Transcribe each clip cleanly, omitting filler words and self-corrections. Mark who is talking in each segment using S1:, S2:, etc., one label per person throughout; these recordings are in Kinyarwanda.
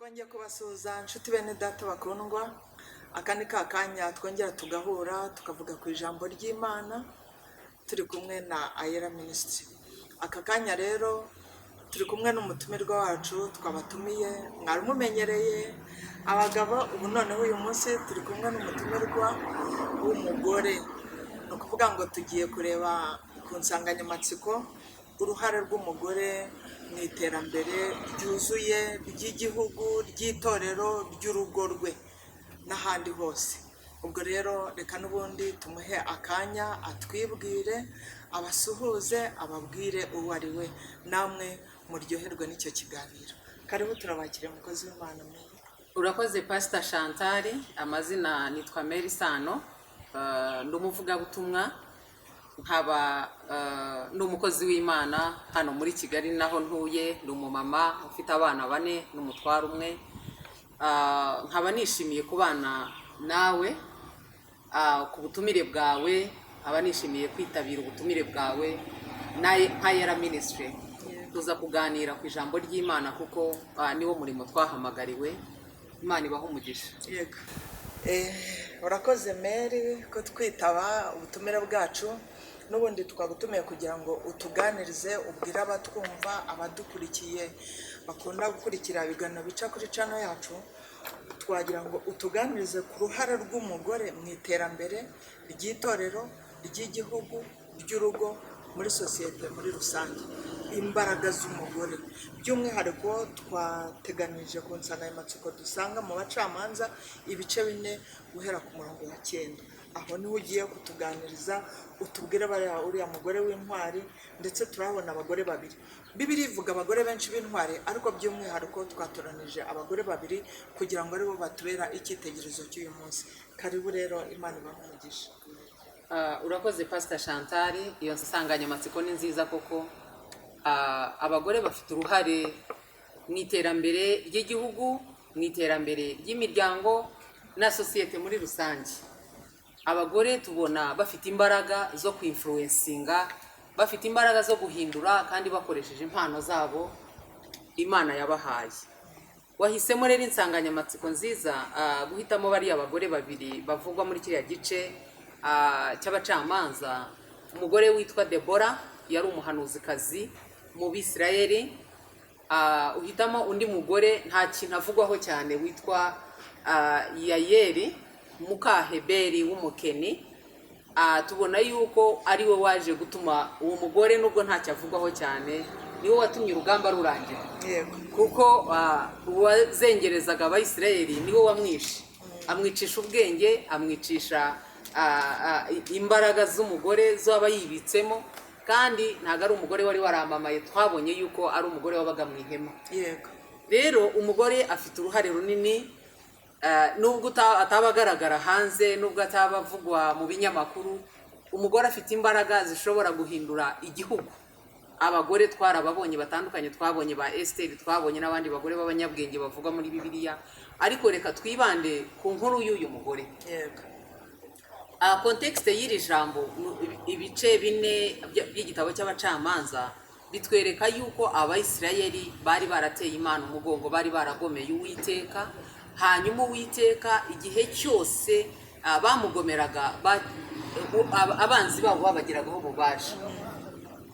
S1: twongeye kubasuhuza inshuti bene data bakundwa. Aka ni ka kanya twongera tugahura tukavuga ku ijambo ry'Imana turi kumwe na AERA Ministry. Aka kanya rero turi kumwe n'umutumirwa wacu twabatumiye, mwari mumenyereye abagabo, ubu noneho uyu munsi turi kumwe n'umutumirwa w'umugore. No kuvuga ngo tugiye kureba ku nsanganyamatsiko uruhare rw'umugore mu iterambere ryuzuye ry'igihugu, ry'itorero, ry'urugo rwe n'ahandi hose. Ubwo rero reka n'ubundi tumuhe akanya atwibwire, abasuhuze, ababwire uwo ari we, namwe muryoherwe n'icyo kiganiro. Karibu, turabakire umukozi w'Imana.
S2: Urakoze Pastor Chantal, amazina nitwa SANO, ndumuvugabutumwa, nkaba n'umukozi w'Imana hano muri Kigali naho ntuye, n'umumama ufite abana 4 n'umutwaro umwe. Nkaba nishimiye kubana nawe ku butumire bwawe, nkaba nishimiye kwitabira ubutumire bwawe na AERA Ministry. Tuza kuganira ku ijambo ry'Imana kuko niwo murimo twahamagariwe. Imana ibaho umugisha.
S1: Yego. Urakoze Mary ko twitaba ubutumire bwacu. N'ubundi twagutumiye kugira ngo utuganirize, ubwire abatwumva, abadukurikiye bakunda gukurikira ibiganiro bica kuri channel yacu. Twagira ngo utuganirize ku ruhare rw'umugore mu iterambere ry'itorero, ry'igihugu, ry'urugo, muri sosiyete muri rusange. Imbaraga z'umugore by'umwihariko twateganije ku nsanganyamatsiko dusanga mu Bacamanza ibice 4 guhera ku murongo wa 9. Aho niho ugiye kutuganiriza, utubwire uriya mugore w'intwari, ndetse turabona abagore 2. Bibiliya ivuga abagore benshi b'intwari, ariko by'umwihariko twatoranije abagore 2 kugira ngo aribo batubera icyitegererezo cy'uyu munsi. Karibu rero, Imana ibahe umugisha.
S2: Urakoze Pastor Chantal, iyo nsanganyamatsiko ni nziza koko. Abagore bafite uruhare mu iterambere ry'igihugu, mu iterambere ry'imiryango na sosiyete muri rusange. Abagore tubona bafite imbaraga zo kwinfluencinga, bafite imbaraga zo guhindura, kandi bakoresheje impano zabo Imana yabahaye. Wahisemo rero insanganyamatsiko nziza, guhitamo bari abagore 2 bavugwa muri kiriya gice cy'Abacamanza. Umugore witwa Debora yari umuhanuzikazi mu Bisirayeli. Uhitamo undi mugore nta kintu avugwaho cyane witwa Yayeli Mukaheberi w'umukeni. Tubona yuko ari we waje gutuma uwo mugore, nubwo nta cyavugwaho cyane, niwe watumye urugamba rurangira.
S1: Yego.
S2: Kuko uwazengerezaga Abayisirayeli niwe wamwishe, amwicisha ubwenge, amwicisha imbaraga z'umugore zaba yibitsemo, kandi ntago ari umugore wari waramamaye. Twabonye yuko ari umugore wabaga mu ihema.
S1: Yego.
S2: Rero umugore afite uruhare runini, nubwo atabagaragara hanze, nubwo atabavugwa mu binyamakuru. Umugore afite imbaraga zishobora guhindura igihugu. Abagore twarababonye batandukanye, twabonye ba Esther, twabonye n'abandi bagore b'abanyabwenge bavugwa muri Bibiliya, ariko reka twibande ku nkuru y'uyu mugore.
S1: Yego.
S2: Context y'iri jambo, ibice 4 by'igitabo cy'Abacamanza bitwereka yuko Abayisirayeli bari barateye Imana umugongo, bari baragomeye Uwiteka. Hanyuma Uwiteka igihe cyose bamugomeraga, abanzi babo babagiragaho ububasha.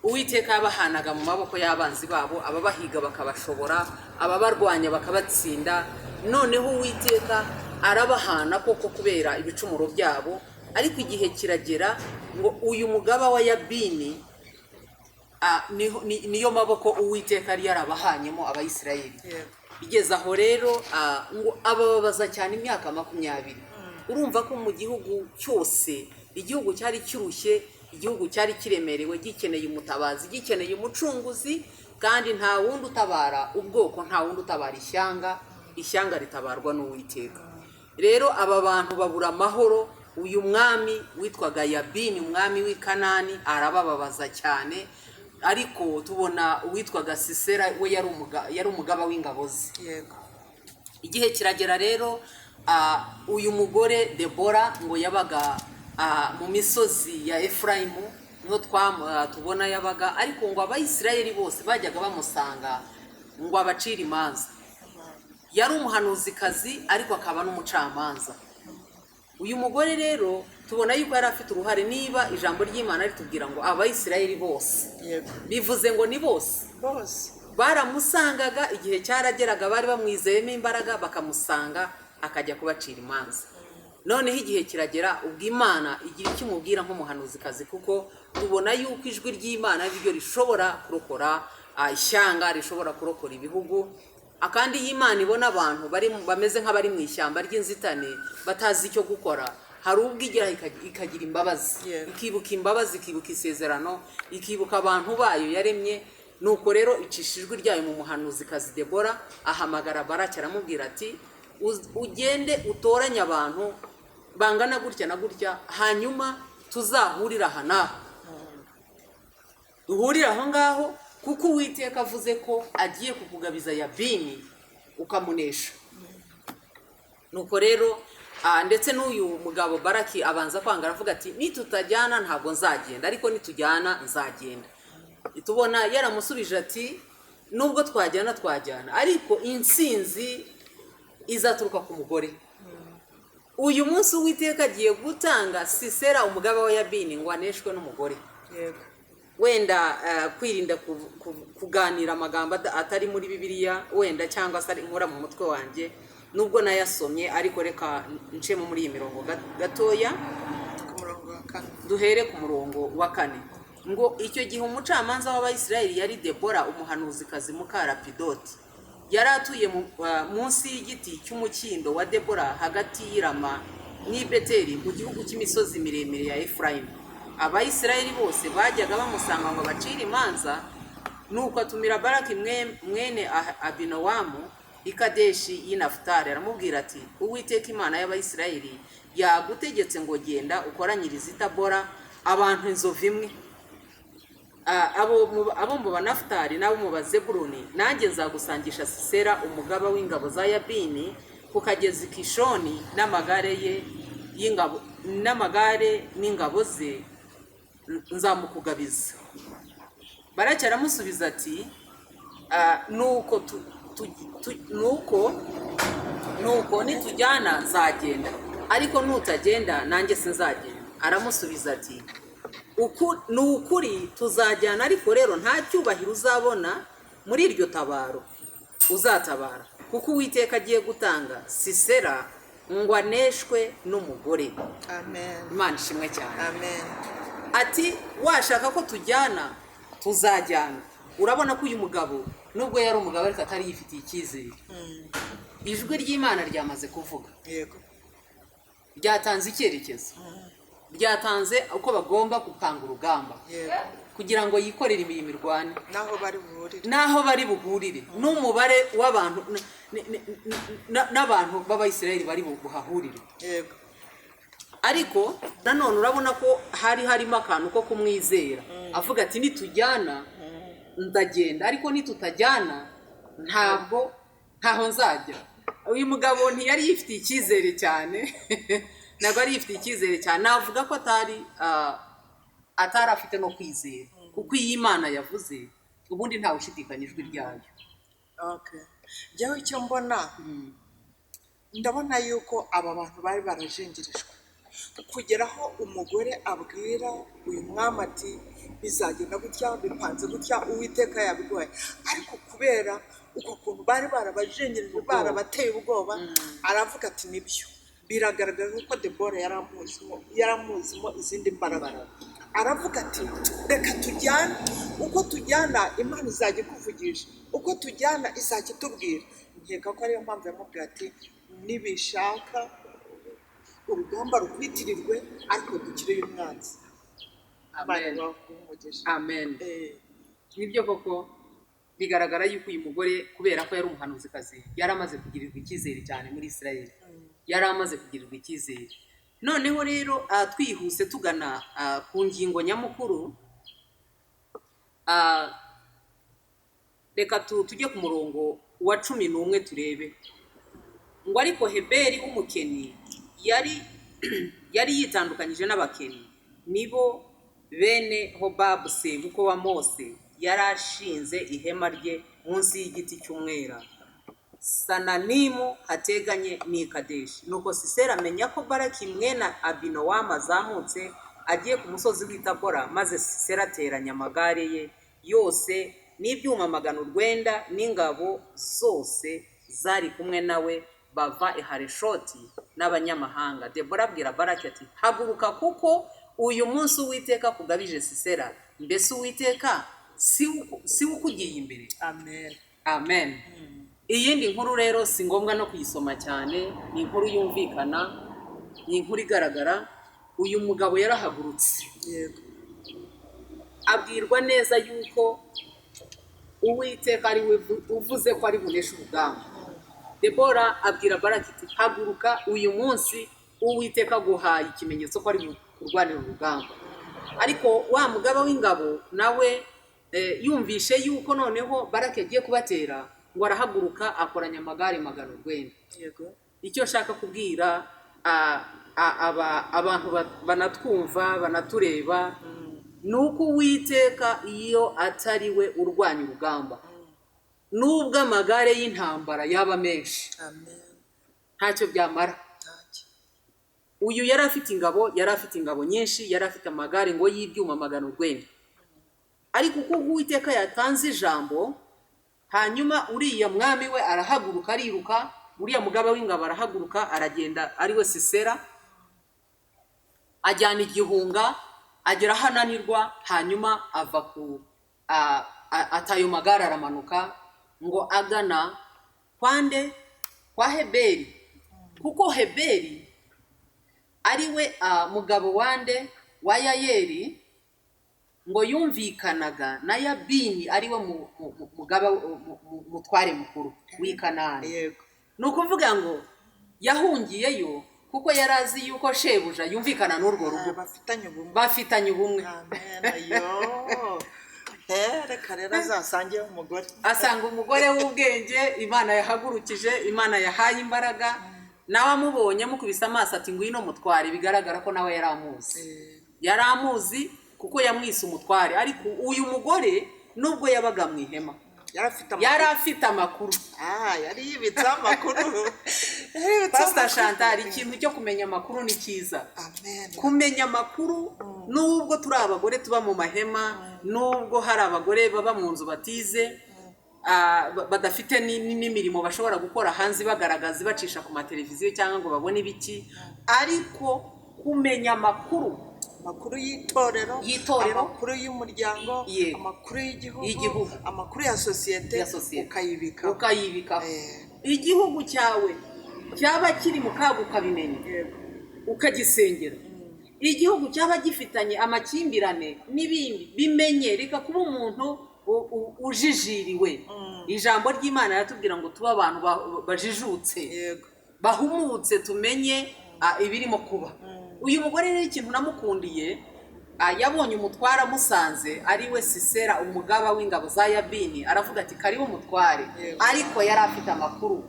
S2: Uwiteka yabahanaga mu maboko y'abanzi babo, ababahiga bakabashobora, ababarwanya bakabatsinda. Noneho Uwiteka arabahana koko kubera ibicumuro byabo. Ariko igihe kiragera ngo uyu mugaba wa Yabini, niyo maboko Uwiteka yari yarabahanyemo Abayisirayeli. Bigeze aho rero ngo abababaza cyane imyaka 20. Urumva ko mu gihugu cyose, igihugu cyari kirushye, igihugu cyari kiremerewe, gikeneye umutabazi, gikeneye umucunguzi, kandi nta wundi utabara ubwoko, nta wundi utabara ishyanga ritabarwa n'Uwiteka. Rero aba bantu babura amahoro. Uyu mwami witwaga Yabini, umwami w'i Kanani, arabababaza cyane. Ariko tubona uwitwaga Sisera we yari umugaba w'ingabo ze.
S1: Yego.
S2: Igihe kiragera rero, uyu mugore Debora ngo yabaga mu misozi ya Efraimu, niho tubona yabaga. Ariko ngo Abayisirayeli bose bajyaga bamusanga ngo abacire imanza. yari umuhanuzikazi ariko akaba n'umucamanza. Uyu mugore rero tubona yuko yari afite uruhare, niba ijambo ry'Imana ritubwira ngo abayisirayeli bose, bivuze ngo ni bose baramusangaga, igihe cyarageraga bari bamwizeyemo imbaraga bakamusanga akajya kubacira imanza. Noneho igihe kiragera ubwo Imana igira icyo imubwira nk'umuhanuzikazi, kuko tubona yuko ijwi ry'Imana ryo rishobora kurokora ishyanga, rishobora kurokora ibihugu. Akandi y'Imana ibona abantu bameze nk'abari mu ishyamba ry'inzitane batazi icyo gukora, hari ubwo igera ikagira imbabazi, ikibuka imbabazi, ikibuka isezerano, ikibuka abantu bayo yaremye. Nuko rero icisha ijwi ryayo mu muhanuzikazi Debora, ahamagara Baraki aramubwira ati ugende utoranye abantu bangana gutya na gutya, hanyuma tuzahurira aha n'aha, duhurire aho ngaho, kuko Uwiteka avuze ko agiye kukugabiza Yabini ukamunesha. Nuko rero ndetse n'uyu mugabo Baraki abanza kwanga, aravuga ati nitutajyana ntabwo nzagenda, ariko nitujyana nzagenda. Tubona yaramusubije ati nubwo twajyana ariko intsinzi izaturuka ku mugore. Uyu munsi Uwiteka agiye gutanga Sisera umugaba wa Yabini ngo aneshwe n'umugore. Wenda kwirinda kuganira amagambo atari muri Bibiliya, wenda cyangwa se nkora mu mutwe wanjye nubwo nayasomye, ariko reka ncemo muri iyi mirongo gatoya, duhere ku murongo wa 4. Ngo icyo gihe umucamanza w'Abayisirayeli yari Debora umuhanuzikazi muka Lapidoti, yari atuye munsi y'igiti cy'umukindo wa Debora hagati y'Irama n'i Beteli mu gihugu cy'imisozi miremire ya Efurayimu. Abayisirayeli bose bajyaga bamusanga ngo bacire imanza. Nuko atumira Baraki mwene Abinowamu i Kadeshi y'i Nafutali, aramubwira ati Uwiteka Imana y'Abayisirayeli yagutegetse ngo genda ukoranyirize i Tabora abantu inzovu imwe, abo mu Banafutali n'abo mu Bazebuluni, nanjye nzagusangisha Sisera umugaba w'ingabo za Yabini ku kagezi Kishoni n'amagare n'ingabo ze nzamukugabiza. Baraki aramusubiza ati nuko nitujyana nzagenda, ariko nutagenda nanjye sinzagenda. Aramusubiza ati ni ukuri tuzajyana, ariko rero nta cyubahiro uzabona muri iryo tabaro uzatabara, kuko Uwiteka agiye gutanga Sisera ngo aneshwe n'umugore. Imana ishimwe cyane. Ati washaka ko tujyana tuzajyana. Urabona ko uyu mugabo nubwo yari umugabo ariko atari yifitiye icyizere. Ijwi ry'Imana ryamaze kuvuga, ryatanze icyerekezo, ryatanze uko bagomba gupanga urugamba kugira ngo yikorere imirimo irwane, naho bari buhurire n'umubare w'abantu n'abantu b'Abayisirayeli bari buhahurire. Ariko nanone urabona ko hari harimo akantu ko kumwizera, avuga ati nitujyana ndagenda, ariko nitutajyana ntaho nzajya. Uyu mugabo ntiyari yifitiye icyizere cyane ntabwo ari yifitiye icyizere cyane, navuga ko atari afite no kwizera, kuko iyi Imana yavuze ubundi ntawe ushidikanya ijwi ryayo.
S1: Njyewe icyo ndabona yuko aba bantu bari barajengerijwe kugera aho umugore abwira uyu mwami ati bizagenda gutya, bipanze gutya, Uwiteka yabiguhaye. Ariko kubera uko kuntu bari barabajengereje, barabateye ubwoba, aravuga ati nibyo, biragaragara ko Debora yaramuzimo izindi mbaraga. Aravuga ati reka tujyane, uko tujyana Imana izajya ikuvugisha, uko tujyana izajya itubwira. Nkeka ko ariyo mpamvu yamubwira ati nibishaka urugamba rwitirirwe, ariko dukire uyu mwanzi.
S2: Amen. Nibyo koko bigaragara yuko uyu mugore kubera ko yari umuhanuzikazi yari amaze kugirirwa icyizere cyane muri Isirayeli, yari amaze kugirirwa icyizere. Noneho rero twihuse tugana ku ngingo nyamukuru, reka tujye ku murongo wa 11 turebe ngo ariko Heberi w'umukeni yari yitandukanyije n'abakeni, nibo bene Hobabu sebuko wa Mose yari ashinze ihema rye munsi y'igiti cy'umwera. Sananimu hateganye n'i Kadeshi. Nuko Sisera amenya ko Baraki mwene Abinowamu azamutse agiye ku musozi w'i Tabora, maze Sisera ateranya amagare ye yose n'ibyuma 900 n'ingabo zose zari kumwe nawe, bava i Hareshoti n'abanyamahanga. Debora abwira Baraki ati, haguruka kuko uyu munsi Uwiteka kugabije Sisera. Mbese Uwiteka si ukugiye imbere?
S1: Amen.
S2: Amen. Iyindi nkuru rero si ngombwa no kuyisoma cyane, ni inkuru yumvikana, ni inkuru igaragara. Uyu mugabo yarahagurutse,
S1: Yego.
S2: abwirwa neza yuko Uwiteka ari we uvuze ko ari bunesha urugamba. Debora abwira Baraki ati, haguruka uyu munsi Uwiteka guhaye ikimenyetso ko ari kurwanira urugamba. Ariko wa mugaba w'ingabo nawe yumvishe yuko noneho Baraki agiye kubatera, ngo arahaguruka akoranya amagare 900.
S1: Yego.
S2: Icyo nshaka kubwira abantu banatwumva banatureba, nuko Uwiteka iyo atari we urwanya urugamba, nubwo amagare y'intambara yaba menshi,
S1: Amen.
S2: ntacyo byamara.
S1: Ntacyo.
S2: Uyu yari afite ingabo nyinshi, yari afite amagare ngo y'ibyuma 900. Ariko kuko Uwiteka yatanze ijambo, hanyuma uriya mwami we arahaguruka ariruka, uriya mugaba w'ingabo arahaguruka aragenda, ari we Sisera, ajyana igihunga, agera hananirwa, hanyuma ava ku atayo magare aramanuka ngo agana kwa Heberi, kuko Heberi ari we mugabo wa Yayeli, ngo yumvikanaga na Yabini ari we mugaba mutware mukuru w'i Kanani.
S1: Yego.
S2: Ni ukuvuga ngo yahungiyeyo kuko yari azi yuko shebuja yumvikana n'urwo rugo, bafitanye ubumwe.
S1: Amen. Yo. Reka rero azasange umugore.
S2: Asanga umugore w'ubwenge Imana yahagurukije, Imana yahaye imbaraga, nawe amubonye amukubise amaso ati, ngwino mutware. Bigaragara ko nawe yari amuzi kuko yamwise umutware. Ariko uyu mugore nubwo yabaga mu ihema, yari afite amakuru.
S1: Yari yibitse amakuru.
S2: Pastor Chantal, ikintu cyo kumenya amakuru ni cyiza.
S1: Amen.
S2: Kumenya amakuru, nubwo turi abagore tuba mu mahema, nubwo hari abagore baba mu nzu batize, badafite n'imirimo bashobora gukora hanze bagaragaza bacisha ku mateleviziyo cyangwa ngo babone ibiki, ariko kumenya amakuru
S1: y'itorero, amakuru y'umuryango,
S2: Yego.
S1: amakuru y'igihugu, amakuru ya sosiyete,
S2: ukayibika. Igihugu cyawe cyaba kiri mu kaga ukabimenya, ukagisengera. Igihugu cyaba gifitanye amakimbirane n'ibindi, bimenye. Reka kuba umuntu ujijiriwe. Ijambo ry'Imana yatubwira ngo tuba abantu bajijutse, bahumutse, tumenye ibirimo kuba. Uyu mugore rero ikintu namukundiye, yabonye umutware amusanze ari we Sisera, umugaba w'ingabo za Yabini, aravuga ati, karibu umutware. Ariko yari afite amakuru,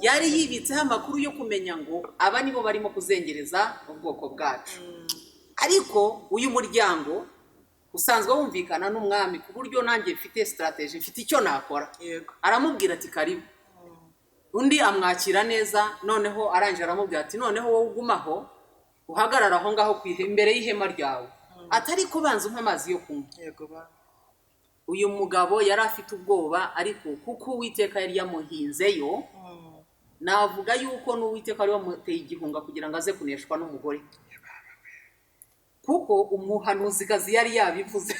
S2: yari yibitseho amakuru yo kumenya ngo aba nibo barimo kuzengereza ubwoko bwacu. Ariko uyu muryango usanzwe wumvikana n'umwami, ku buryo nanjye mfite strategy, mfite icyo nakora. Aramubwira ati, karibu. Undi amwakira neza, noneho arangije aramubwira ati, noneho wowe ugumaho uhagarara aho ngaho imbere y'ihema ryawe, atari kubanza umpa amazi yo kunywa. Uyu mugabo yari afite ubwoba, ariko kuko Uwiteka yari yamuhinzeyo, navuga yuko n'Uwiteka ari wamuteye igihunga kugira ngo aze kuneshwa n'umugore, kuko umuhanuzikazi yari yabivuze.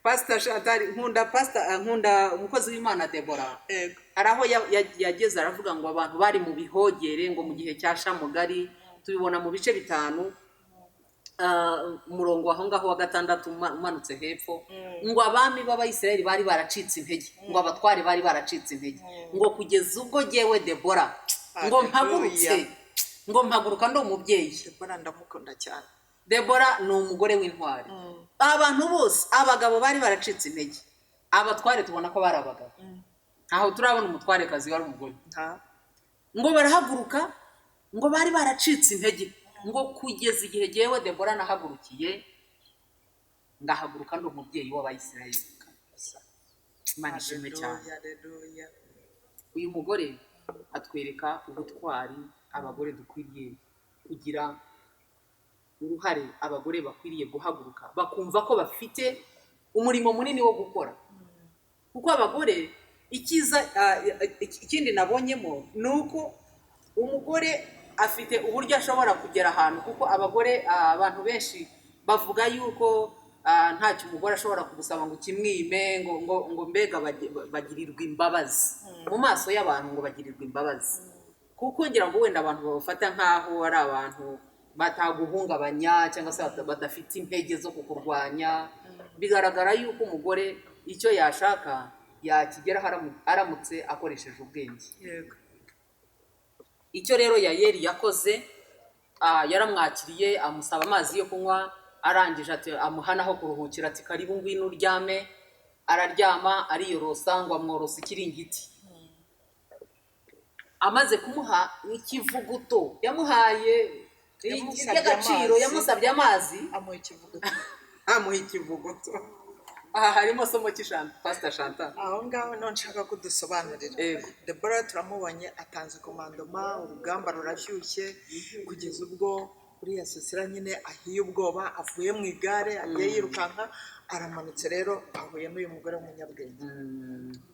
S2: Pastor Chantal, nkunda umukozi w'Imana Debora. Hari aho yageze aravuga ngo abantu bari mu bihogere, ngo mu gihe cya Shamugari, tubibona mu bice 5, umurongo aho ngaho wa 6 umanutse hepfo, ngo abami b'Abayisiraheli bari baracitse intege, ngo abatware bari baracitse intege, ngo kugeza ubwo jyewe Debora ngo mpaguruka ndo umubyeyi.
S1: Debora ndamukunda cyane.
S2: Debora ni umugore w'intwari. Abantu bose, abagabo bari baracitse intege, abatware tubona ko bari abagabo. Aho turabona umutware kazi wari umugore. Ngo barahaguruka, ngo bari baracitse intege, ngo kugeza igihe jyewe Debora nahagurukiye, ngahaguruka ndo umubyeyi w'Abayisiraheli. Imana ishimwe cyane.
S1: Haleluya.
S2: Uyu mugore atwereka ubutwari abagore dukwiriye kugira, uruhare abagore bakwiriye guhaguruka bakumva ko bafite umurimo munini wo gukora. Kuko abagore ikindi nabonyemo ni uko umugore afite uburyo ashobora kugera ahantu, kuko abagore abantu benshi bavuga yuko ntacyo umugore ashobora kugusaba ngo kimwime, ngo mbega bagirirwa imbabazi mu maso y'abantu, ngo bagirirwa imbabazi, kuko ngira ngo wenda abantu babafata nk'aho ari abantu bataguhungabanya cyangwa se badafite intege zo kukurwanya. Bigaragara yuko umugore icyo yashaka yakigeraho aramutse akoresheje ubwenge. Icyo rero Yayeli yakoze, yaramwakiriye amusaba amazi yo kunywa, arangije ati amuha naho kuruhukira, ati karibu ngwino uryame. Araryama ariyorosa ngo amworosa ikiringiti. Amaze kumuha ikivuguto yamuhaye iby'agaciro, yamusabye amazi, amuha ikivuguto. Aha harimo somo cy'Ishantu, Pastor Chantal.
S1: Aho ngaho none nshaka kudusobanurira. Debora turamubonye atanze komandoma, urugamba rurashyushye kugeza ubwo uriya Sisera nyine ahiye ubwoba, avuye mu igare agiye yirukanka, aramanutse rero ahuye n'uyu mugore w'umunyabwenge.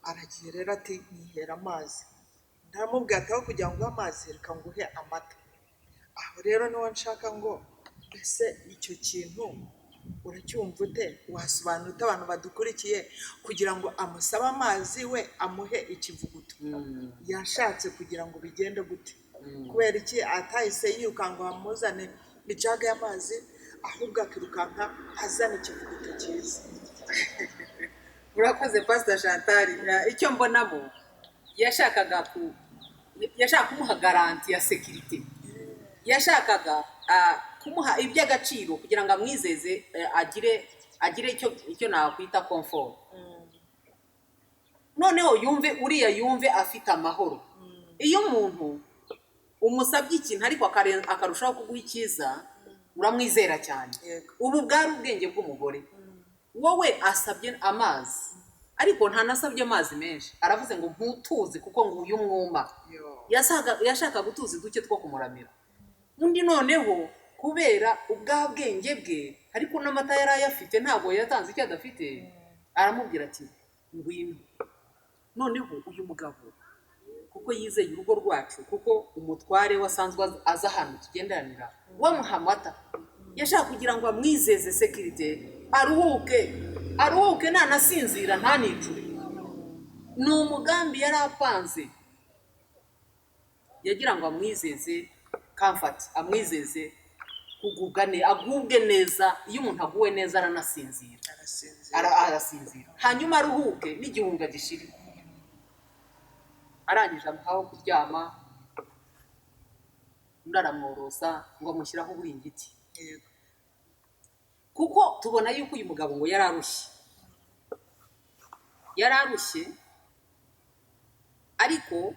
S1: Aragiye rero ati nyihera amazi. Ndaramubwira ati aho kugira ngo uhe amazi reka nguhe amata. Aho rero niho nshaka ngo ese icyo kintu uracyumva ute? Wasobanura ute abantu badukurikiye kugira ngo amusabe amazi we amuhe ikivuguto? Yashatse kugira ngo bigende gute? Kubera iki atahise yirukanka bamuzane ijaga y'amazi, ahubwo akirukanka azana ikivuguto cyiza?
S2: Urakoze Pastor Chantal. Icyo mbonamo, yashaka kumuha garanti ya sekirite, yashakaga kumuha iby'agaciro kugira ngo amwizeze, agire icyo nakwita comfort. Noneho yumve afite amahoro. Iyo umuntu umusabye ikintu ariko akarushaho kuguha icyiza, uramwizera cyane. Ubu bwari ubwenge bw'umugore. Wowe asabye amazi ariko ntanasabye amazi menshi, aravuze ngo ntutuzi kuko nguyu mwuma. Yashaka gutuzi duke two kumuramira. Undi noneho kubera ubwabwenge bwe ariko n'amata yari ayafite, ntabwo yatanze icyo adafite, aramubwira ati ngwino. Noneho uyu mugabo kuko yizeye urugo rwacu, kuko umutware wasanzwe aza hano tugendanira, wamuha amata, yashaka kugira ngo amwizeze sekirite, aruhuke ntanasinzira ntanicure. Ni umugambi yari apanze, yagira ngo amwizeze comfort, amwizeze agubwe neza. Iyo umuntu aguwe neza aranasinzira, arasinzira, hanyuma aruhuke n'igihunga gishira. Arangije amuhaho kuryama, undi aramworosa ngo amushyiraho uburingiti. Kuko tubona yuko uyu mugabo ngo yari arushye, ariko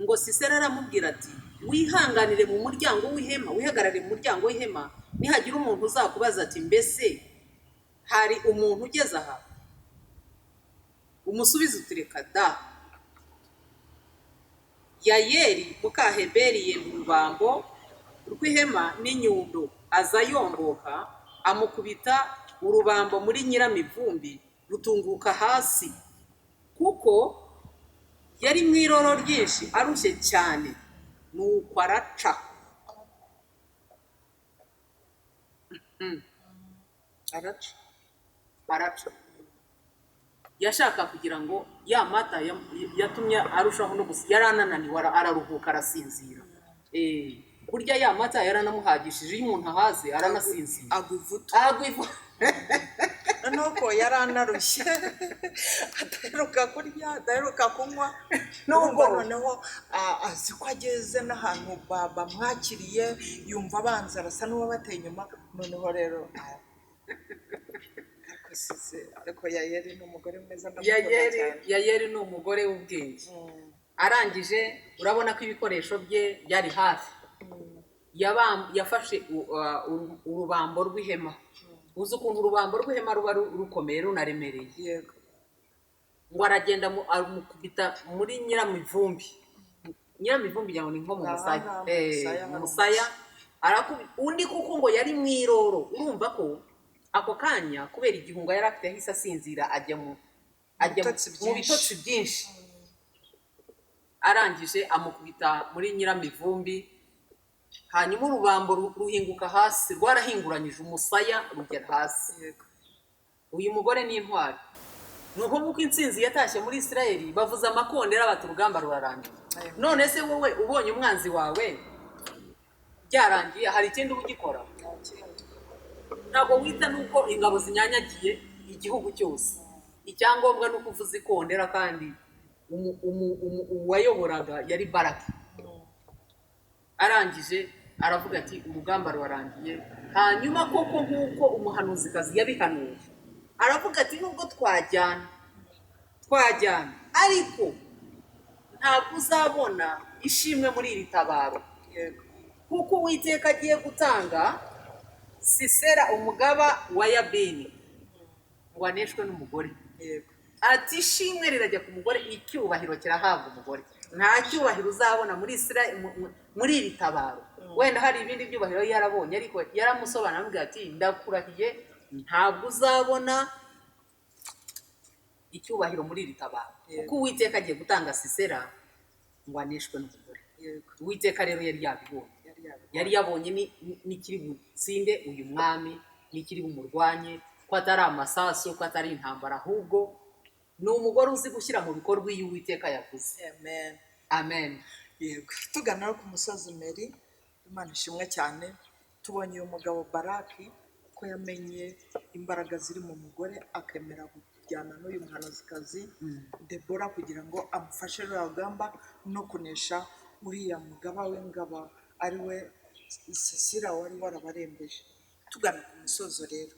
S2: ngo Sisera aramubwira ati wihanganire mu muryango w'ihema, wihagarare mu muryango w'ihema, nihagira umuntu uzakubaza ati mbese hari umuntu ugeze aha, umusubize utureka da. Yayeli muka Heberi yenda urubambo rw'ihema n'inyundo, aza yomboka, amukubita urubambo muri nyiramivumbi, rutunguka hasi, kuko yari mu iroro ryinshi arushye cyane, nuko araca. Yashaka kugira ngo ya mata yatumye arushaho no gusa, yari anananiwe, araruhuka arasinzira. Burya ya mata yaranamuhagishije, iyo umuntu ahaze aranasinzira, agwivuta.
S1: Nuko yari anarushye, adaheruka kurya, adaheruka kunywa, nubwo noneho azi ko ageze n'ahantu bamwakiriye, yumva abanza arasa n'uwabateye inyuma. Noneho rero ariko Yayeli ni umugore mwiza,
S2: Yayeli ni umugore w'ubwenge. Arangije urabona ko ibikoresho bye byari hafi. Yafashe urubambo rw'ihema. Uzi ukuntu urubambo rw'ihema ruba rukomeye runaremereye. ngo aragenda amukubita muri nyiramivumbi ngo ni nko mu musaya mu musaya undi kuko ngo yari mwiroro. urumva ko ako kanya kubera igihunga yari afite yahise asinzira ajya mu bitotsi byinshi. Arangije amukubita muri nyiramivumbi, hanyuma urubambo ruhinguka hasi, rwarahinguranyije umusaya rugera hasi. Uyu mugore ni intwari. Ni ukuvuga intsinzi yatashye muri Isirayeli, bavuze amakondera bati urugamba rurarangiye. None se wowe ubonye umwanzi wawe byarangiye, hari ikindi ugikora? Ntabwo wita nuko ingabo zinyanyagiye igihugu cyose. Icyangombwa ni uko uvuze ikondera, kandi uwayoboraga yari Baraki. Arangije aravuga ati urugamba rwarangiye. Hanyuma koko nk'uko umuhanuzikazi yabihanuye, aravuga ati nubwo twajyana ariko ntabwo uzabona ishimwe muri iri tabaro, kuko Uwiteka agiye gutanga Sisera umugaba wa Yabini ngo aneshwe n'umugore. Ati ishimwe rirajya ku mugore, icyubahiro kirahabwa umugore. Nta cyubahiro uzabona muri iri tabaro. Wenda hari ibindi byubahiro yarabonye, ariko yaramusobanura avuga ati ndakurahiye ntabwo uzabona icyubahiro muri iri tabaro, kuko Uwiteka agiye gutanga Sisera ngo aneshwe n'umugore. Uwiteka rero yari yabonye n'ikiri butsinde uyu mwami, n'ikiri bumurwanye, ko atari amasasu, ko atari intambara, ahubwo ni umugore uzi gushyira mu bikorwa iyo Uwiteka yavuze. Amen.
S1: Yego, tugana ku musozi Meri, Imana ishimwe cyane. Tubonye uyu mugabo Baraki ko yamenye imbaraga ziri mu mugore, akemera kujyana n'uyu muhanuzikazi Debora kugira ngo amufashe rugamba no kunesha uriya mugaba w'ingabo ari we Sisera wari warabarembeje. Tugana ku musozo rero,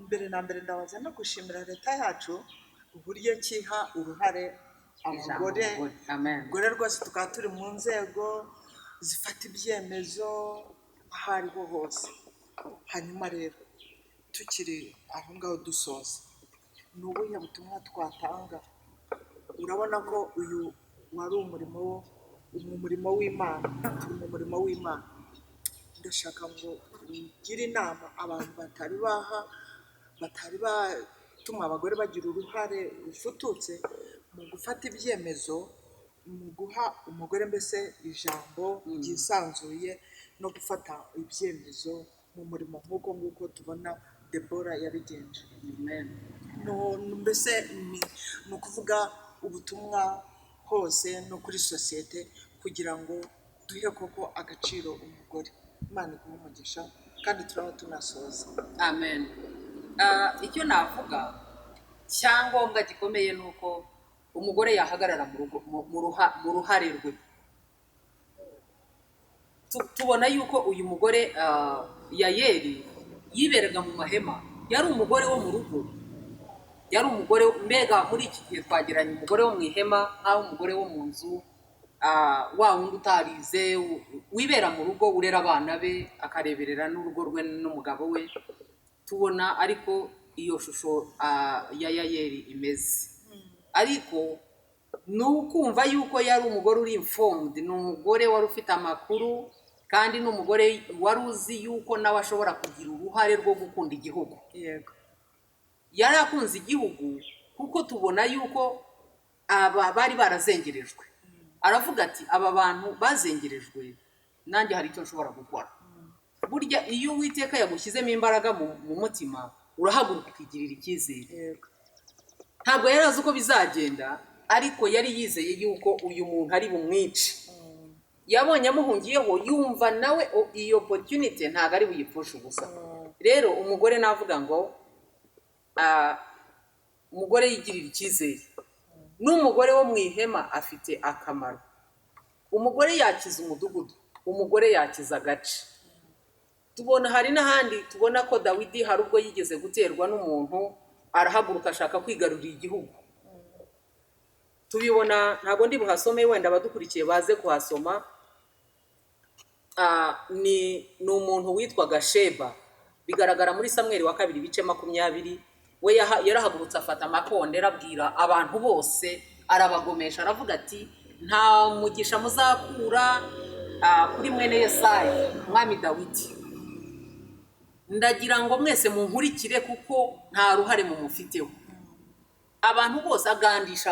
S1: mbere na mbere ndabaza no gushimira leta yacu uburyo kiha uruhare abagore. Abagore rwose tukaba turi mu nzego zifata ibyemezo aho ariho hose. Hanyuma rero tukiri aho ngaho dusoza, ni ubuhe butumwa twatanga? Urabona ko uyu wari umurimo w'Imana, turi mu murimo w'Imana. Ndashaka ngo ugire inama abantu batari batuma abagore bagira uruhare rufututse mu gufata ibyemezo, mu guha umugore mbese ijambo ryisanzuye no gufata ibyemezo mu murimo nk'uko nguko tubona Debora yabigenje. Mbese ni ukuvuga ubutumwa hose no kuri sosiyete kugira ngo duhe koko agaciro umugore. Imana iguhe umugisha, kandi turaba tunasoza.
S2: Amen. Icyo navuga cyangombwa gikomeye ni uko umugore yahagarara mu ruhare rwe. Tubona yuko uyu mugore Yayeli yiberaga mu mahema, yari umugore wo mu rugo, yari umugore mbega muri iki gihe twageranye umugore wo mu ihema nk'aho umugore wo mu nzu, wa wundi utarize wibera mu rugo, urera abana be akareberera n'urugo rwe n'umugabo we. Tubona ariko iyo shusho ya Yayeli imeze, ariko ni ukumva yuko yari umugore uri informed, ni umugore wari ufite amakuru, kandi ni umugore wari uzi yuko nawe ashobora kugira uruhare rwo gukunda igihugu. Yari akunze igihugu kuko tubona yuko aba bari barazengerejwe. Aravuga ati aba bantu bazengerejwe, nanjye hari icyo nshobora gukora. Burya iyo Uwiteka yagushyizemo imbaraga mu mutima, urahaguruka ukigirira icyizere. Ntabwo yari azi uko bizagenda, ariko yari yizeye yuko uyu muntu ari bumwice. Yabonye amuhungiyeho, yumva nawe iyo opportunity ntabwo ari buyipfushe ubusa. Rero umugore navuga ngo umugore yigirira icyizere. N'umugore wo mu ihema afite akamaro. Umugore yakiza umudugudu, umugore yakiza agace. Tubona hari n'ahandi tubona ko Dawidi hari ubwo yigeze guterwa n'umuntu, arahaguruka ashaka kwigarurira igihugu. Tubibona, ntabwo ndi buhasome, wenda abadukurikiye baze kuhasoma. Ni umuntu witwaga Sheba, bigaragara muri Samweli wa 2 ibice 20. we yarahagurutse afata amakondera abwira abantu bose arabagomesha aravuga ati nta mugisha muzakura kuri mwene Yesayi umwami Dawidi, ndagira ngo mwese munkurikire kuko nta ruhare mumufiteho. Abantu bose agandisha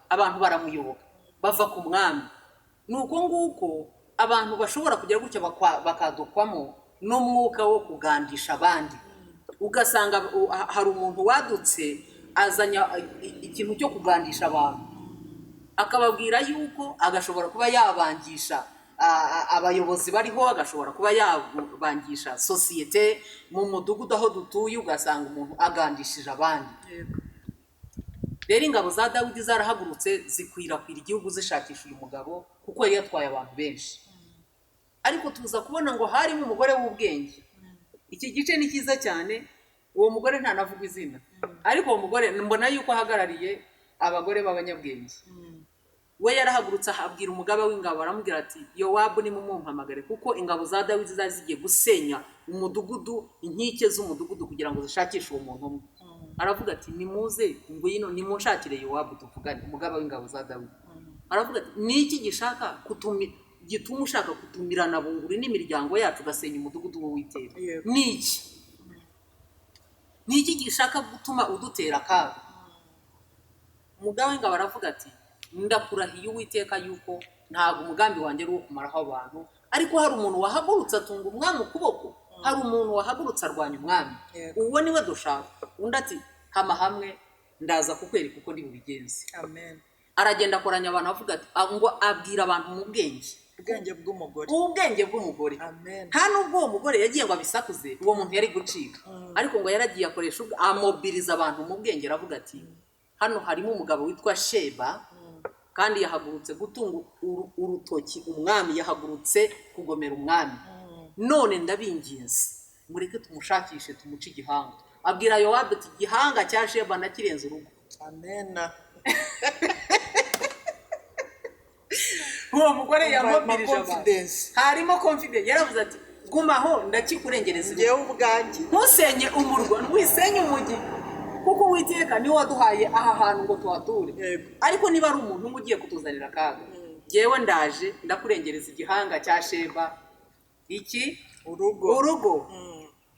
S2: abantu baramuyoboka bava ku mwami. Nuko nguko abantu bashobora kugera gutya bakadukwamo n'umwuka wo kugandisha abandi, ugasanga hari umuntu wadutse azanya ikintu cyo kugandisha abantu, akababwira yuko agashobora kuba yabangisha abayobozi bariho, agashobora kuba yabangisha sosiyete mu mudugudu aho dutuye, ugasanga umuntu agandishije abandi. Rero ingabo za Dawidi zarahagurutse zikwirakwira igihugu zishakisha uyu mugabo kuko yari yatwaye abantu benshi. Ariko tuza kubona ngo harimo umugore w'ubwenge. Iki gice ni cyiza cyane, uwo mugore ntanavuga izina, ariko uwo mugore mbona yuko ahagarariye abagore b'abanyabwenge. We yarahagurutse abwira umugaba w'ingabo aramubwira ati Yowabu nimumumpamagare kuko ingabo za Dawidi zari zigiye gusenya umudugudu, inkike z'umudugudu kugira ngo zishakishe uwo muntu umwe. Aravuga ati nimuze ngwino nimunshakire Yowabu tuvugane. Umugaba w'ingabo za Dawidi aravuga ati niki gishaka gituma ushaka kutumirana bunguri n'imiryango yacu gasenya umudugudu w'Uwiteka? Niki gishaka gutuma udutera akaga? Umugaba w'ingabo aravuga ati ndakurahiye Uwiteka yuko ntabwo umugambi wanjye ari uwo kumaraho abantu, ariko hari umuntu wahagurutse atunga umwami ukuboko, hari umuntu wahagurutse arwanya umwami, uwo niwe dushaka. Undi ati hama hamwe ndaza kukwereka uko ndi bubigenze.
S1: Amen.
S2: Aragenda akoranya abantu avuga ati ngo abwira abantu mu
S1: ubwenge bw'umugore.
S2: Ubwenge bw'umugore.
S1: Amen.
S2: Nta nubwo uwo mugore yagiye ngo abisakuze uwo muntu yari gucika, ariko ngo yaragiye akoresha amobiriza abantu mu bwenge. Aravuga ati hano harimo umugabo witwa Sheba kandi yahagurutse gutunga urutoki umwami, yahagurutse kugomera umwami. None ndabinginze mureke tumushakishe tumuce igihanga. Abwira Yowabu ati igihanga cya Sheba nakirenze urugo.
S1: Amen.
S2: Uwo mugore yamubirije abantu, harimo confidence. Yaravuze ati gumaho ndakikurengereza
S1: ngewe ubwanjye,
S2: ntusenye umurwa nwisenye umujyi kuko Uwiteka niwe waduhaye aha hantu ngo tuhature. Ariko niba ari umuntu umwe ugiye kutuzanira akaga, ngewe ndaje ndakurengereza igihanga cya Sheba. Iki urugo.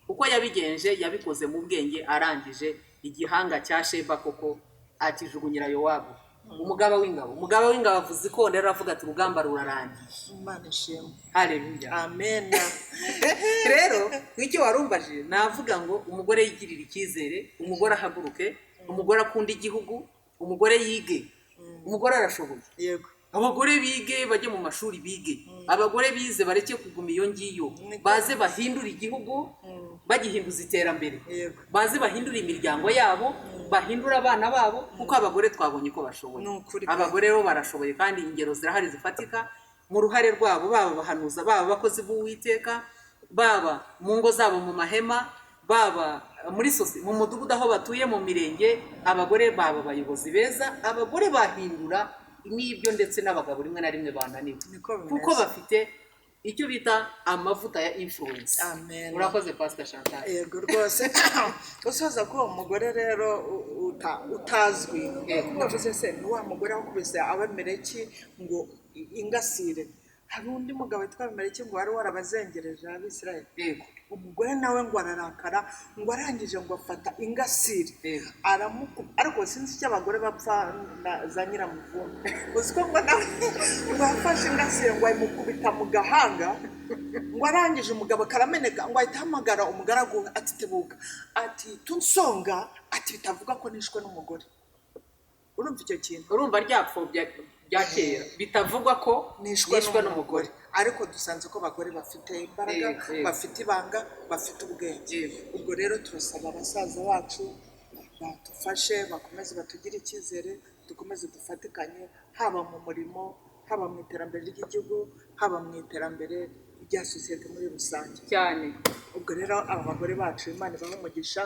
S2: Uko yabigenje yabikoze mu bwenge, arangije igihanga cya Sheba koko akijugunyira Yowabu. Umugaba w'ingabo avuze ikondera aravuga ati urugamba rurarangiye.
S1: Imana ishimwe.
S2: Haleluya.
S1: Amen.
S2: Rero nk'icyo warumbaje navuga ngo umugore yigirira icyizere, umugore ahaguruke, umugore akunda igihugu, umugore yige. Umugore arashoboye.
S1: Yego.
S2: Abagore bige bajye mu mashuri bige. Abagore bize bareke kuguma iyo ngiyo, baze bahindura igihugu, bagihinduza iterambere. Baze bahindura imiryango yabo, bahindura abana babo, kuko abagore twabonye ko bashoboye. Abagore rero barashoboye kandi ingero zirahari zifatika mu ruhare rwabo, baba bahanuza, baba abakozi b'Uwiteka, baba mu ngo zabo mu mahema, baba muri mu mudugudu aho batuye mu mirenge. Abagore baba abayobozi beza, abagore bahindura n'ibyo ndetse n'abagabo rimwe na rimwe bananiwe kuko bafite icyo bita amavuta ya influence.
S1: Amen.
S2: Urakoze Pastor Chantal.
S1: Yego rwose. Usoza ko umugore rero utazwi, navuze se ni wa mugore wakubise Abameleki ngo ingasire. Hari undi mugabo witwa Abameleki ngo wari warabazengereje Abisirayeli.
S2: Yego.
S1: Umugore nawe ngo ararakara, ngo arangije ngo afata ingasire ariko sinzi icyo abagore bapfa za nyiramuvumbi. Uziko ngo nawe ngo afashe ingasire ngo ayimukubita mu gahanga, ngo arangije umugabo karameneka, ngo ahita ahamagara umugaragu ati tebuka, ati tunsonga, ati bitavuga ko nishwe n'umugore. Urumva icyo kintu?
S2: Urumva ryapfobya bya kera bitavugwa ko nishwe n'umugore.
S1: Ariko dusanze ko abagore bafite imbaraga, bafite ibanga, bafite ubwenge. Ubwo rero turasaba abasaza bacu badufashe, bakomeze batugire icyizere, dukomeze dufatikanye, haba mu murimo, haba mu iterambere ry'igihugu, haba mu iterambere rya sosiyete muri rusange
S2: cyane.
S1: Ubwo rero aba bagore bacu Imana ibahe umugisha.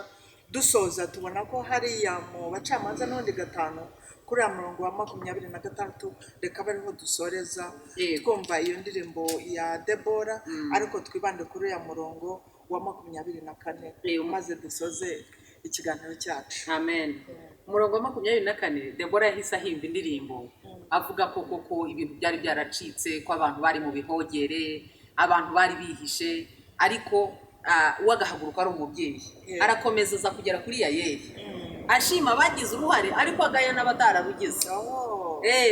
S1: Dusoza tubona ko hariya mu Bacamanza n'undi 5 kuri ya murongo wa 26, reka bariho dusoreza twumva iyo ndirimbo ya Debora, ariko twibande kuri ya murongo wa 24 maze dusoze ikiganiro cyacu.
S2: Amen. Umurongo wa 24 Debora yahise ahimba indirimbo avuga ko koko ibintu byari byaracitse, ko abantu bari mu bihogere, abantu bari bihishe, ariko uwagahaguruka ari umubyeyi. Arakomeza aza kugera kuri Yayeli ashima bagize uruhare, ariko agaya n'abatararugize.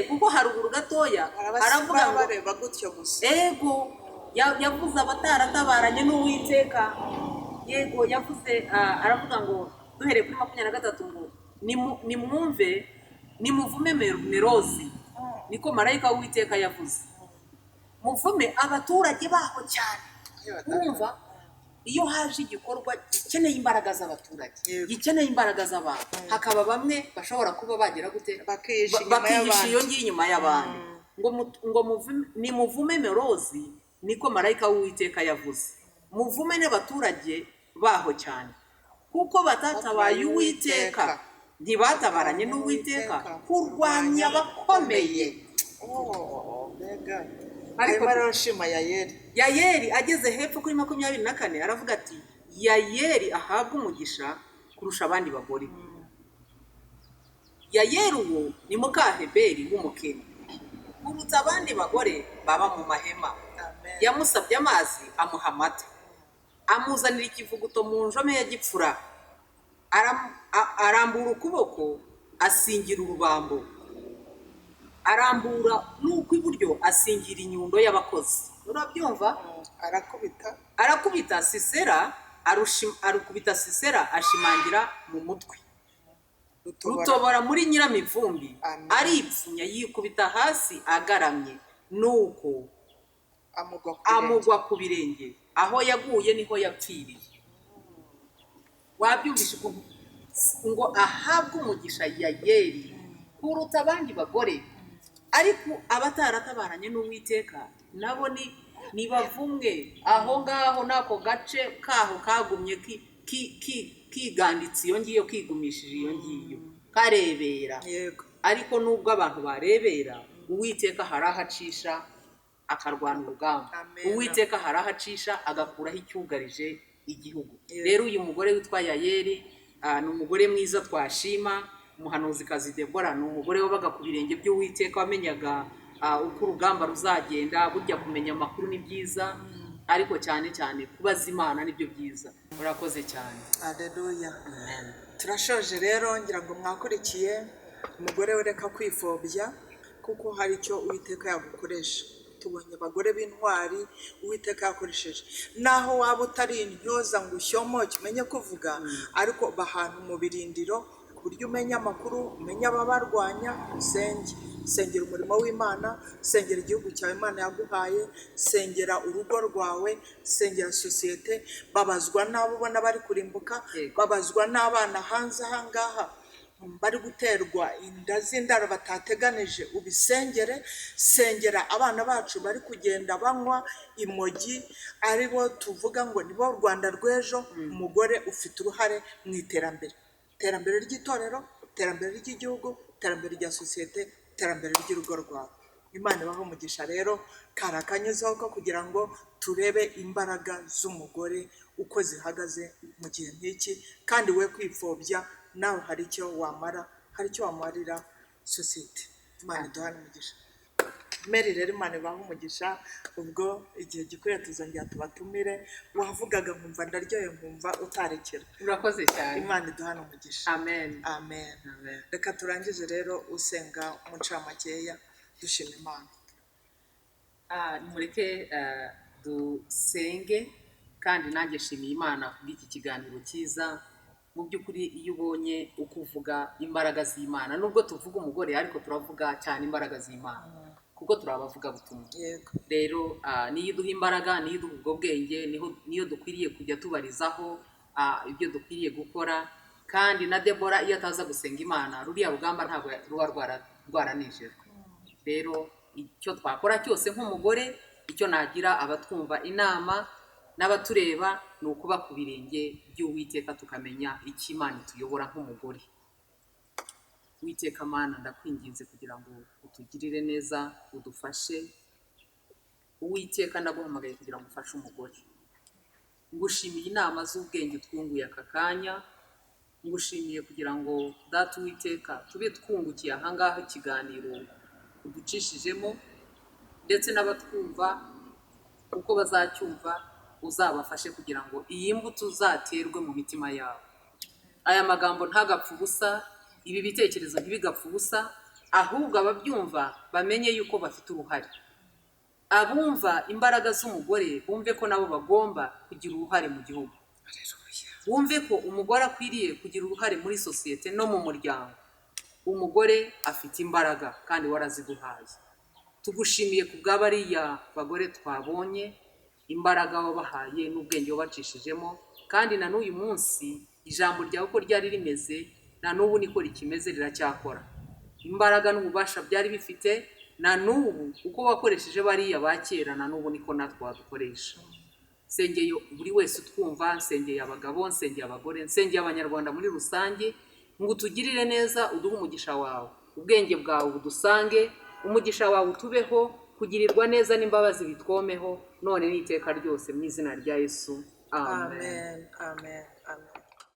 S2: Kuko haruguru gatoya aravuga ngo
S1: bareba gutyo gusa.
S2: Yavuze abataratabaranye n'Uwiteka. Yego yavuze aravuga ngo duhereye kuri 23 ngo nimwumve nimuvume merozi, niko marayika w'Uwiteka yavuze. Muvume abaturage baho cyane. Urumva iyo haje igikorwa gikeneye imbaraga z'abaturage, gikeneye imbaraga z'abantu, hakaba bamwe bashobora kuba bagera gute bakihisha iyo ngiye inyuma y'abandi. Ngo nimuvume merozi, niko marayika w'Uwiteka yavuze. Muvume n'abaturage baho cyane, kuko batatabaye Uwiteka, ntibatabaranye n'Uwiteka kurwanya abakomeye.
S1: Ariko barashima
S2: Yayeli ageze hepfo kuri 24 aravuga ati Yayeli ahabwa umugisha kurusha abandi bagore. Yayeli uwo ni mukaheberi w'umukene, kuruta abandi bagore baba mu mahema. Yamusabye amazi amuha amata, amuzanira ikivuguto mu njome ya gipfura, arambura ukuboko asingira urubambo, arambura nuko iburyo asingira inyundo y'abakozi. Urabyumva? Arakubita Sisera, arukubita Sisera ashimangira mu mutwe, rutobora muri nyiramivumbi, aripfunya yikubita hasi agaramye, nuko amugwa ku birenge, aho yaguye niho yapfiriye. Wabyumvishe ngo ahabwe umugisha Yayeli kuruta abandi bagore, ariko abataratabaranye n'Uwiteka nabo nibavumwe. Aho ngaho nako gace kaho kagumye kiganditse iyo ngiyo, kigumishije iyo ngiyo, karebera. Ariko nubwo abantu barebera, Uwiteka harahacisha akarwana urugamba. Uwiteka harahacisha agakuraho icyugarije igihugu. Rero uyu mugore witwa Yayeli ni umugore mwiza twashima. Umuhanuzikazi Debora ni umugore wabaga ku birenge by'Uwiteka, wamenyaga uko urugamba ruzagenda. Burya kumenya amakuru ni byiza, ariko cyane cyane kubaza Imana nibyo byiza. Murakoze cyane.
S1: Haleluya. Turashoje rero, ngira ngo mwakurikiye. Umugore wereka kwifobya, kuko hari icyo Uwiteka yagukoresha. Tubonye abagore b'intwari Uwiteka yakoresheje. Naho waba utari intyoza ngo ushyomoke umenye kuvuga, ariko bahantu mu birindiro ku buryo umenya amakuru, umenya ababarwanya, sengera umurimo w'Imana, sengera igihugu cyawe Imana yaguhaye, sengera urugo rwawe, sengera sosiyete. Babazwa n'abo ubona bari kurimbuka, babazwa n'abana hanze ahangaha bari guterwa inda z'indaro batateganije, ubisengere. Sengera abana bacu bari kugenda banywa imogi, aribo tuvuga ngo nibo Rwanda rw'ejo. Umugore ufite uruhare mu iterambere ry'itorero, iterambere ry'igihugu, iterambere rya sosiyete, iterambere ry'urugo rwawe. Imana ibaho umugisha rero. Karakanyuzeho ko kugira ngo turebe imbaraga z'umugore uko zihagaze mu gihe nk'iki, kandi we kwipfobya. Nawe hari icyo wamara, hari icyo wamarira sosiyete. Imana iduhane umugisha. Mary rero Imana ibaho umugisha. Ubwo igihe gikwiriye tuzongera tubatumire. Wavugaga nkumva ndaryoye, nkumva utarekera.
S2: Urakoze cyane.
S1: Imana iduhane umugisha.
S2: Amen.
S1: Amen. Reka turangize rero usenga mu ncamakeya dushima Imana.
S2: Mureke dusenge, kandi nanjye nshimiye Imana kubw'iki kiganiro cyiza. Mu by'ukuri iyo ubonye uko uvuga imbaraga z'Imana, nubwo tuvuga umugore ariko turavuga cyane imbaraga z'Imana, kuko turabavuga butumwa. Rero niyo duha imbaraga, niyo duha ubwo bwenge, niyo dukwiriye kujya tubarizaho ibyo dukwiriye gukora. Kandi na Debora iyo ataza gusenga Imana, ruriya rugamba ntabwo ruba rwaranejejwe. Rero icyo twakora cyose nk'umugore, icyo nagira abatwumva inama n'abatureba, ni ukuba ku birenge by'Uwiteka, tukamenya icyo Imana ituyobora nk'umugore. Uwiteka Mana, ndakwinginze kugira ngo utugirire neza, udufashe. Uwiteka ndaguhamagaye kugira ngo ufashe umugore. Ngushimiye inama z'ubwenge twunguye aka kanya, ngushimiye kugira ngo data Uwiteka tube twungukiye ahangaha ikiganiro uducishijemo, ndetse n'abatwumva uko bazacyumva uzabafashe kugira ngo iyi mbuto uzaterwe mu mitima yabo. Aya magambo ntagapfa ubusa, ibi bitekerezo ntibigapfa ubusa, ahubwo ababyumva bamenye yuko bafite uruhare. Abumva imbaraga z'umugore bumve ko nabo bagomba kugira uruhare mu gihugu. Bumve ko umugore akwiriye kugira uruhare muri sosiyete no mu muryango. Umugore afite imbaraga kandi waraziguhaye. Tugushimiye ku bw'abariya bagore twabonye, imbaraga wabahaye n'ubwenge wabacishijemo, kandi na n'uyu munsi ijambo ryawe uko ryari rimeze na n'ubu niko rikimeze, riracyakora. Imbaraga n'ububasha byari bifite na n'ubu uko wakoresheje bariya ba kera na n'ubu niko natwe wadukoresha. Nsengeye buri wese utwumva, nsengeye abagabo, nsengeye abagore, nsengeye abanyarwanda muri rusange, ngo utugirire neza, uduhe umugisha wawe, ubwenge bwawe budusange, umugisha wawe utubeho, kugirirwa neza n'imbabazi bitwomeho none n'iteka ryose mu izina rya Yesu. Amen.
S1: Amen. Amen. Amen.